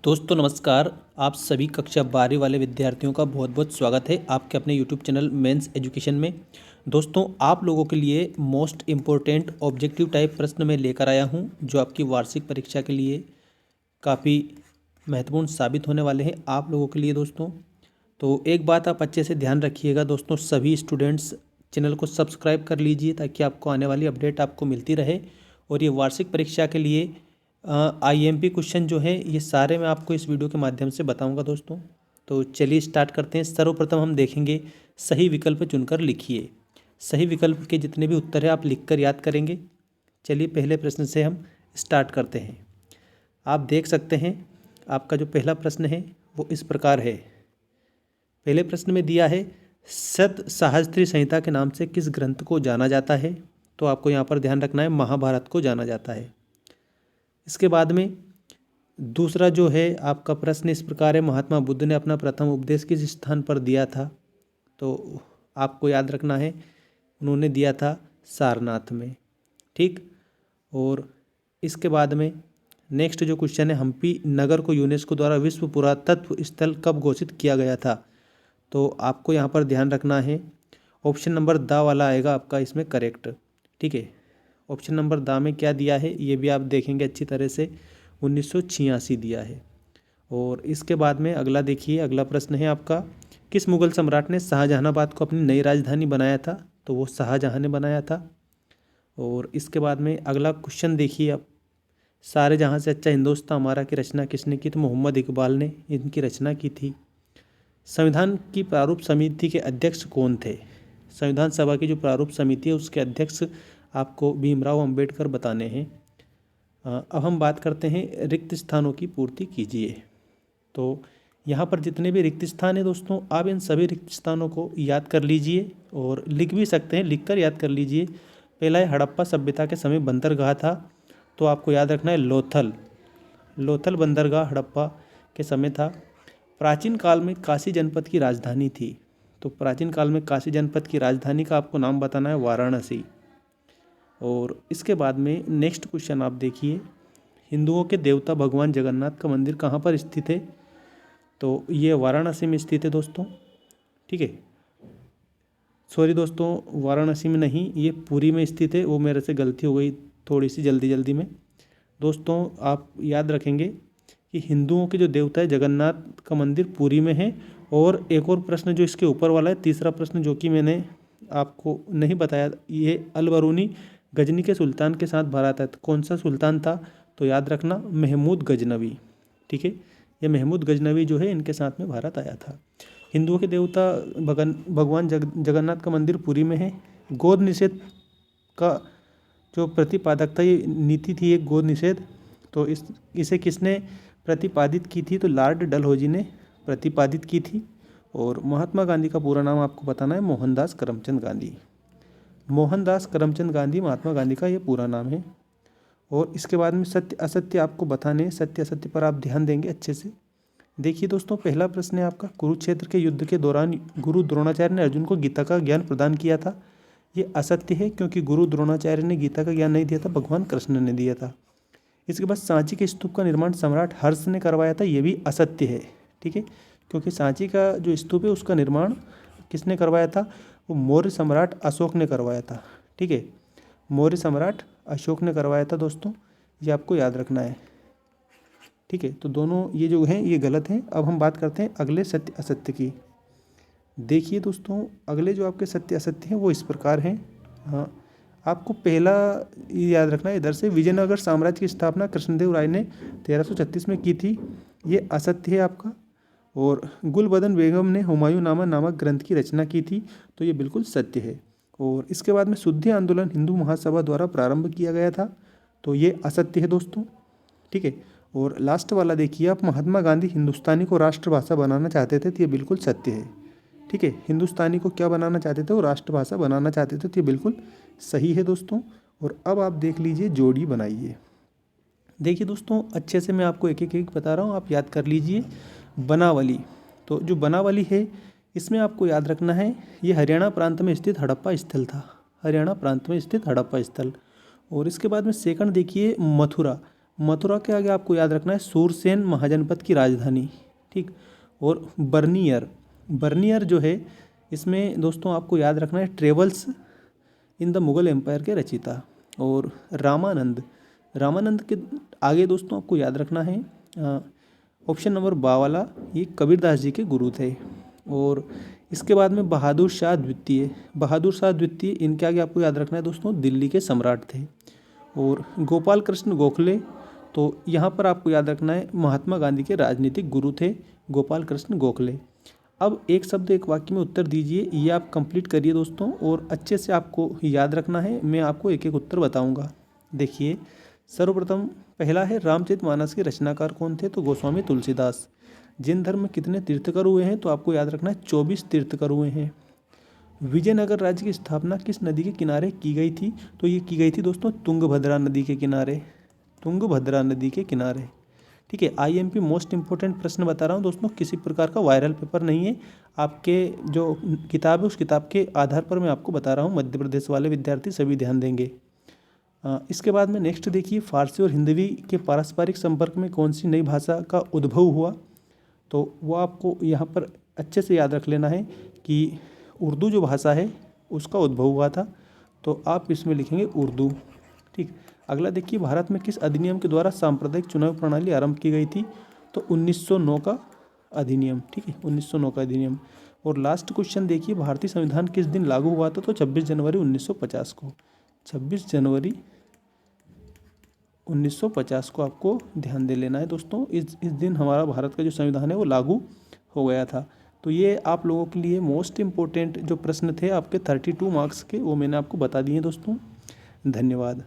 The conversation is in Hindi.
दोस्तों नमस्कार। आप सभी कक्षा 12वीं वाले विद्यार्थियों का बहुत बहुत स्वागत है आपके अपने यूट्यूब चैनल मेंस एजुकेशन में। दोस्तों आप लोगों के लिए मोस्ट इम्पोर्टेंट ऑब्जेक्टिव टाइप प्रश्न मैं लेकर आया हूं जो आपकी वार्षिक परीक्षा के लिए काफ़ी महत्वपूर्ण साबित होने वाले हैं आप लोगों के लिए। दोस्तों तो एक बात आप अच्छे से ध्यान रखिएगा दोस्तों, सभी स्टूडेंट्स चैनल को सब्सक्राइब कर लीजिए ताकि आपको आने वाली अपडेट आपको मिलती रहे। और ये वार्षिक परीक्षा के लिए IMP क्वेश्चन जो है ये सारे मैं आपको इस वीडियो के माध्यम से बताऊंगा दोस्तों। तो चलिए स्टार्ट करते हैं। सर्वप्रथम हम देखेंगे सही विकल्प चुनकर लिखिए। सही विकल्प के जितने भी उत्तर हैं आप लिखकर याद करेंगे। चलिए पहले प्रश्न से हम स्टार्ट करते हैं। आप देख सकते हैं आपका जो पहला प्रश्न है वो इस प्रकार है। पहले प्रश्न में दिया है सत सहस्त्री संहिता के नाम से किस ग्रंथ को जाना जाता है। तो आपको यहाँ पर ध्यान रखना है महाभारत को जाना जाता है। इसके बाद में दूसरा जो है आपका प्रश्न इस प्रकार है, महात्मा बुद्ध ने अपना प्रथम उपदेश किस स्थान पर दिया था। तो आपको याद रखना है उन्होंने दिया था सारनाथ में। ठीक। और इसके बाद में नेक्स्ट जो क्वेश्चन है, हम्पी नगर को यूनेस्को द्वारा विश्व पुरातत्व स्थल कब घोषित किया गया था। तो आपको यहाँ पर ध्यान रखना है ऑप्शन नंबर द वाला आएगा आपका इसमें करेक्ट। ठीक है, ऑप्शन नंबर द में क्या दिया है ये भी आप देखेंगे अच्छी तरह से, 1986 दिया है। और इसके बाद में अगला देखिए, अगला प्रश्न है आपका, किस मुगल सम्राट ने शाहजहानाबाद को अपनी नई राजधानी बनाया था। तो वो शाहजहां ने बनाया था। और इसके बाद में अगला क्वेश्चन देखिए आप, सारे जहां से अच्छा हिंदुस्तान हमारा की रचना किसने की। तो मोहम्मद इकबाल ने इनकी रचना की थी। संविधान की प्रारूप समिति के अध्यक्ष कौन थे। संविधान सभा की जो प्रारूप समिति है उसके अध्यक्ष आपको भीमराव अंबेडकर बताने हैं। अब हम बात करते हैं रिक्त स्थानों की पूर्ति कीजिए। तो यहाँ पर जितने भी रिक्त स्थान हैं दोस्तों आप इन सभी रिक्त स्थानों को याद कर लीजिए और लिख भी सकते हैं, लिखकर याद कर लीजिए। पहला है हड़प्पा सभ्यता के समय बंदरगाह था। तो आपको याद रखना है लोथल बंदरगाह हड़प्पा के समय था। प्राचीन काल में काशी जनपद की राजधानी थी। तो प्राचीन काल में काशी जनपद की राजधानी का आपको नाम बताना है वाराणसी। और इसके बाद में नेक्स्ट क्वेश्चन आप देखिए, हिंदुओं के देवता भगवान जगन्नाथ का मंदिर कहाँ पर स्थित है। तो ये वाराणसी में स्थित है दोस्तों। ठीक है, सॉरी दोस्तों वाराणसी में नहीं, ये पुरी में स्थित है। वो मेरे से गलती हो गई थोड़ी सी जल्दी में। दोस्तों आप याद रखेंगे कि हिंदुओं के जो देवता है जगन्नाथ का मंदिर पुरी में है। और एक और प्रश्न जो इसके ऊपर वाला है, तीसरा प्रश्न जो कि मैंने आपको नहीं बताया, ये अलबरूनी गजनी के सुल्तान के साथ भरा था। कौन सा सुल्तान था। तो याद रखना महमूद गजनवी। ठीक है, ये महमूद गजनवी जो है इनके साथ में भारत आया था। हिंदुओं के देवता भगवान जगन्नाथ का मंदिर पुरी में है। गोद निषेध का जो प्रतिपादक था, ये नीति थी एक गोद निषेध। तो इसे किसने प्रतिपादित की थी। तो लॉर्ड डलहौजी ने प्रतिपादित की थी। और महात्मा गांधी का पूरा नाम आपको बताना है मोहनदास करमचंद गांधी। मोहनदास करमचंद गांधी महात्मा गांधी का ये पूरा नाम है। और इसके बाद में सत्य असत्य आपको बताने, सत्य असत्य पर आप ध्यान देंगे अच्छे से। देखिए दोस्तों पहला प्रश्न है आपका, कुरुक्षेत्र के युद्ध के दौरान गुरु द्रोणाचार्य ने अर्जुन को गीता का ज्ञान प्रदान किया था। ये असत्य है क्योंकि गुरु द्रोणाचार्य ने गीता का ज्ञान नहीं दिया था, भगवान कृष्ण ने दिया था। इसके बाद सांची के स्तूप का निर्माण सम्राट हर्ष ने करवाया था। ये भी असत्य है। ठीक है, क्योंकि सांची का जो स्तूप है उसका निर्माण किसने करवाया था। वो मौर्य सम्राट अशोक ने करवाया था। ठीक है, मौर्य सम्राट अशोक ने करवाया था दोस्तों, ये आपको याद रखना है। ठीक है, तो दोनों ये जो हैं ये गलत हैं। अब हम बात करते हैं अगले सत्य असत्य की। देखिए दोस्तों अगले जो आपके सत्य असत्य हैं वो इस प्रकार हैं। हाँ, आपको पहला ये याद रखना है इधर से, विजयनगर साम्राज्य की स्थापना कृष्णदेव राय ने 1336 में की थी। ये असत्य है आपका। और गुलबदन बेगम ने हुमायूंनामा नामक ग्रंथ की रचना की थी। तो ये बिल्कुल सत्य है। और इसके बाद में शुद्धि आंदोलन हिंदू महासभा द्वारा प्रारंभ किया गया था। तो ये असत्य है दोस्तों। ठीक है, और लास्ट वाला देखिए आप, महात्मा गांधी हिंदुस्तानी को राष्ट्रभाषा बनाना चाहते थे। तो ये बिल्कुल सत्य है। ठीक है, हिंदुस्तानी को क्या बनाना चाहते थे, वो राष्ट्रभाषा बनाना चाहते थे। तो ये बिल्कुल सही है दोस्तों। और अब आप देख लीजिए जोड़ी बनाइए। देखिए दोस्तों अच्छे से मैं आपको एक एक बता रहा हूँ, आप याद कर लीजिए। बनावली, तो जो बनावली है इसमें आपको याद रखना है ये हरियाणा प्रांत में स्थित हड़प्पा स्थल था। हरियाणा प्रांत में स्थित हड़प्पा स्थल। और इसके बाद में सेकंड देखिए मथुरा। मथुरा के आगे आपको याद रखना है सूरसेन महाजनपद की राजधानी, ठीक। और बर्नियर जो है, इसमें दोस्तों आपको याद रखना है Travels in the Mughal Empire के रचयिता। और रामानंद के आगे दोस्तों आपको याद रखना है ऑप्शन नंबर बा वाला, ये कबीरदास जी के गुरु थे। और इसके बाद में बहादुर शाह द्वितीय, इनके आगे आपको याद रखना है दोस्तों दिल्ली के सम्राट थे। और गोपाल कृष्ण गोखले, तो यहाँ पर आपको याद रखना है महात्मा गांधी के राजनीतिक गुरु थे गोपाल कृष्ण गोखले। अब एक शब्द एक वाक्य में उत्तर दीजिए, ये आप कंप्लीट करिए दोस्तों, और अच्छे से आपको याद रखना है। मैं आपको एक एक उत्तर बताऊंगा। देखिए, सर्वप्रथम पहला है रामचरितमानस के रचनाकार कौन थे, तो गोस्वामी तुलसीदास। जैन धर्म में कितने तीर्थकर हुए हैं, तो आपको याद रखना है 24 तीर्थकर हुए हैं। विजयनगर राज्य की स्थापना किस नदी के किनारे की गई थी, तो ये की गई थी दोस्तों तुंगभद्रा नदी के किनारे, ठीक है। आईएमपी मोस्ट इंपॉर्टेंट प्रश्न बता रहा हूँ दोस्तों, किसी प्रकार का वायरल पेपर नहीं है। आपके जो किताब है उस किताब के आधार पर मैं आपको बता रहा हूँ। मध्य प्रदेश वाले विद्यार्थी सभी ध्यान देंगे। इसके बाद में नेक्स्ट देखिए, फारसी और हिंदी के पारस्परिक संपर्क में कौन सी नई भाषा का उद्भव हुआ, तो वो आपको यहाँ पर अच्छे से याद रख लेना है कि उर्दू जो भाषा है उसका उद्भव हुआ था, तो आप इसमें लिखेंगे उर्दू, ठीक। अगला देखिए, भारत में किस अधिनियम के द्वारा सांप्रदायिक चुनाव प्रणाली आरंभ की गई थी, तो 1909 का अधिनियम, ठीक है, 1909 का अधिनियम। और लास्ट क्वेश्चन देखिए, भारतीय संविधान किस दिन लागू हुआ था, तो 26 जनवरी 1950 को। 26 जनवरी 1950 को आपको ध्यान दे लेना है दोस्तों। इस दिन हमारा भारत का जो संविधान है वो लागू हो गया था। तो ये आप लोगों के लिए मोस्ट इम्पोर्टेंट जो प्रश्न थे आपके 32 मार्क्स के, वो मैंने आपको बता दिए दोस्तों। धन्यवाद।